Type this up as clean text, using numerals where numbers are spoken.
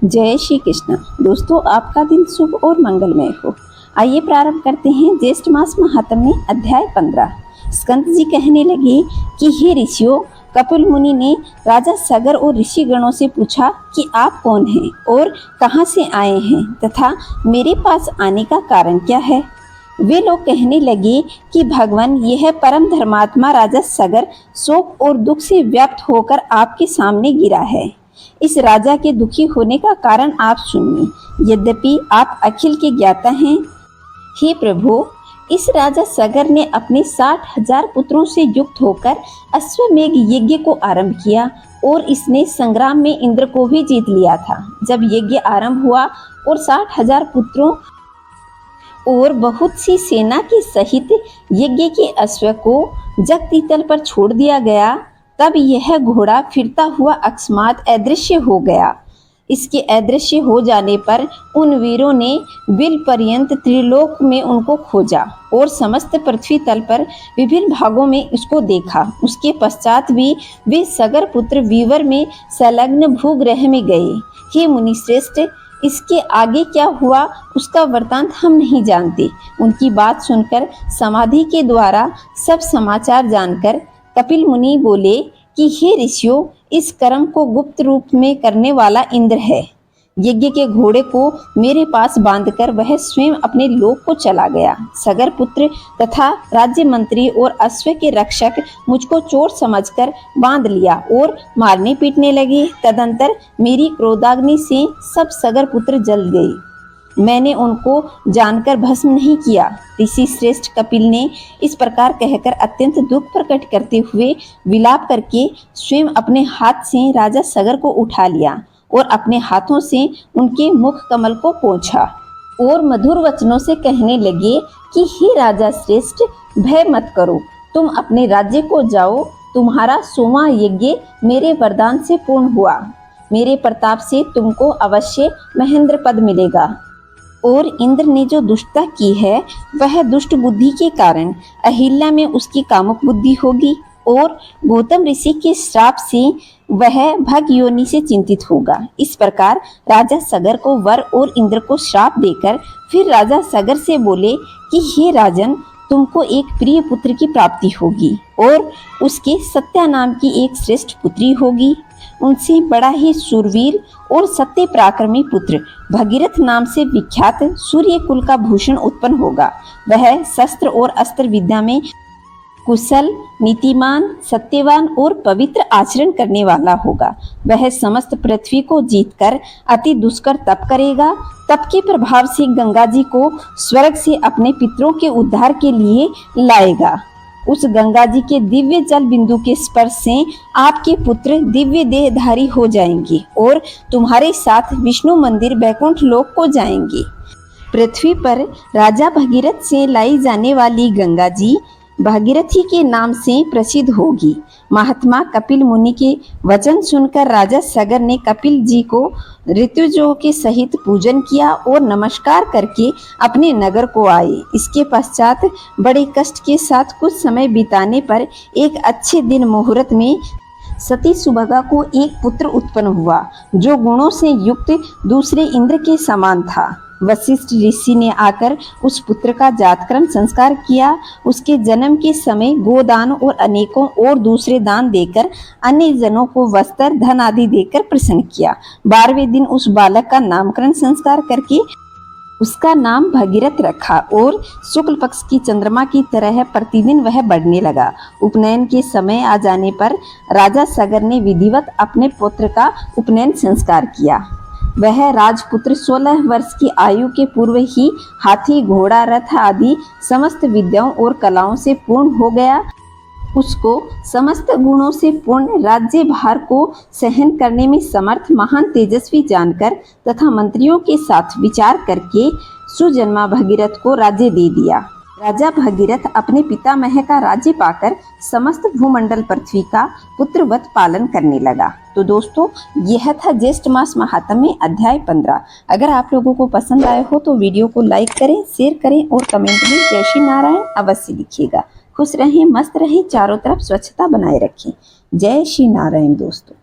जय श्री कृष्ण। दोस्तों, आपका दिन शुभ और मंगलमय हो। आइए प्रारंभ करते हैं ज्येष्ठ मास महात्म्य अध्याय 15। स्कंद जी कहने लगे कि हे ऋषियों, कपिल मुनि ने राजा सगर और ऋषिगणों से पूछा कि आप कौन हैं और कहाँ से आए हैं तथा मेरे पास आने का कारण क्या है। वे लोग कहने लगे कि भगवान, यह परम धर्मात्मा राजा सगर शोक और दुख से व्याप्त होकर आपके सामने गिरा है। इस राजा के दुखी होने का कारण आप सुनिए, यद्यपि आप अखिल के ज्ञाता हैं। हे प्रभु, इस राजा सगर ने अपने 60,000 पुत्रों से युक्त होकर अश्वमेघ यज्ञ को आरंभ किया और इसने संग्राम में इंद्र को भी जीत लिया था। जब यज्ञ आरंभ हुआ और 60,000 पुत्रों और बहुत सी सेना के सहित यज्ञ के अश्व को जगतीतल पर छोड़ दिया गया, तब यह घोड़ा फिरता हुआ अकस्मात अदृश्य हो गया। इसके अदृश्य हो जाने पर उन वीरों ने बिल पर्यंत त्रिलोक में उनको खोजा और समस्त पृथ्वी तल पर विभिन्न भागों में उसको देखा। उसके पश्चात भी वे सगर पुत्र वीवर में संलग्न भूग्रह में गए। हे मुनि श्रेष्ठ, इसके आगे क्या हुआ उसका वृतांत हम नहीं जानते। उनकी बात सुनकर समाधि के द्वारा सब समाचार जानकर कपिल मुनि बोले कि हे ऋषियों, इस कर्म को गुप्त रूप में करने वाला इंद्र है। यज्ञ के घोड़े को मेरे पास बांधकर वह स्वयं अपने लोक को चला गया। सगर पुत्र तथा राज्य मंत्री और अश्व के रक्षक मुझको चोर समझकर बांध लिया और मारने पीटने लगे। तदंतर मेरी क्रोधाग्नि से सब सगर पुत्र जल गए। मैंने उनको जानकर भस्म नहीं किया। ऋषि श्रेष्ठ कपिल ने इस प्रकार कहकर अत्यंत दुख प्रकट करते हुए विलाप करके स्वयं अपने हाथ से राजा सगर को उठा लिया और अपने हाथों से उनके मुख कमल को पोंछा और मधुर वचनों से कहने लगे कि हे राजा श्रेष्ठ, भय मत करो, तुम अपने राज्य को जाओ। तुम्हारा 100वां यज्ञ मेरे वरदान से पूर्ण हुआ। मेरे प्रताप से तुमको अवश्य महेंद्र पद मिलेगा। और इंद्र ने जो दुष्टता की है वह दुष्ट बुद्धि के कारण अहिल्या में उसकी कामुक बुद्धि होगी और गौतम ऋषि के श्राप से वह भग योनि से चिंतित होगा। इस प्रकार राजा सगर को वर और इंद्र को श्राप देकर फिर राजा सगर से बोले कि हे राजन, तुमको एक प्रिय पुत्र की प्राप्ति होगी और उसके सत्या नाम की एक श्रेष्ठ पुत्री होगी। उनसे बड़ा ही शूरवीर और सत्य पराक्रमी पुत्र भगीरथ नाम से विख्यात सूर्य कुल का भूषण उत्पन्न होगा। वह शस्त्र और अस्त्र विद्या में कुशल, नीतिमान, सत्यवान और पवित्र आचरण करने वाला होगा। वह समस्त पृथ्वी को जीतकर अति दुष्कर तप करेगा। तप के प्रभाव से गंगा जी को स्वर्ग से अपने पितरों के उद्धार के लिए लाएगा। उस गंगा जी के दिव्य जल बिंदु के स्पर्श से आपके पुत्र दिव्य देहधारी हो जाएंगे और तुम्हारे साथ विष्णु मंदिर बैकुंठ लोक को जाएंगे। पृथ्वी पर राजा भगीरथ से लाई जाने वाली गंगा जी भागीरथी के नाम से प्रसिद्ध होगी। महात्मा कपिल मुनि के वचन सुनकर राजा सगर ने कपिल जी को ऋतुजों के सहित पूजन किया और नमस्कार करके अपने नगर को आए। इसके पश्चात बड़े कष्ट के साथ कुछ समय बिताने पर एक अच्छे दिन मुहूर्त में सती सुभगा को एक पुत्र उत्पन्न हुआ, जो गुणों से युक्त दूसरे इंद्र के समान था। वशिष्ठ ऋषि ने आकर उस पुत्र का जातक्रम संस्कार किया। उसके जन्म के समय गोदान और अनेकों और दूसरे दान देकर अन्य जनों को वस्त्र, धन आदि देकर प्रसन्न किया। 12वें दिन उस बालक का नामकरण संस्कार करके उसका नाम भगीरथ रखा और शुक्ल पक्ष की चंद्रमा की तरह प्रतिदिन वह बढ़ने लगा। उपनयन के समय आ जाने पर राजा सगर ने विधिवत अपने पुत्र का उपनयन संस्कार किया। वह राजपुत्र 16 वर्ष की आयु के पूर्व ही हाथी, घोड़ा, रथ आदि समस्त विद्याओं और कलाओं से पूर्ण हो गया। उसको समस्त गुणों से पूर्ण राज्य भार को सहन करने में समर्थ महान तेजस्वी जानकर तथा मंत्रियों के साथ विचार करके सुजन्मा भगीरथ को राज्य दे दिया। राजा भगीरथ अपने पितामह का राज्य पाकर समस्त भूमंडल पृथ्वी का पुत्रवत पालन करने लगा। तो दोस्तों, यह था ज्येष्ठ मास महात्म्य अध्याय 15। अगर आप लोगों को पसंद आए हो तो वीडियो को लाइक करें, शेयर करें और कमेंट में जय श्री नारायण अवश्य लिखिएगा। खुश रहें, मस्त रहें, चारों तरफ स्वच्छता बनाए रखें। जय श्री नारायण दोस्तों।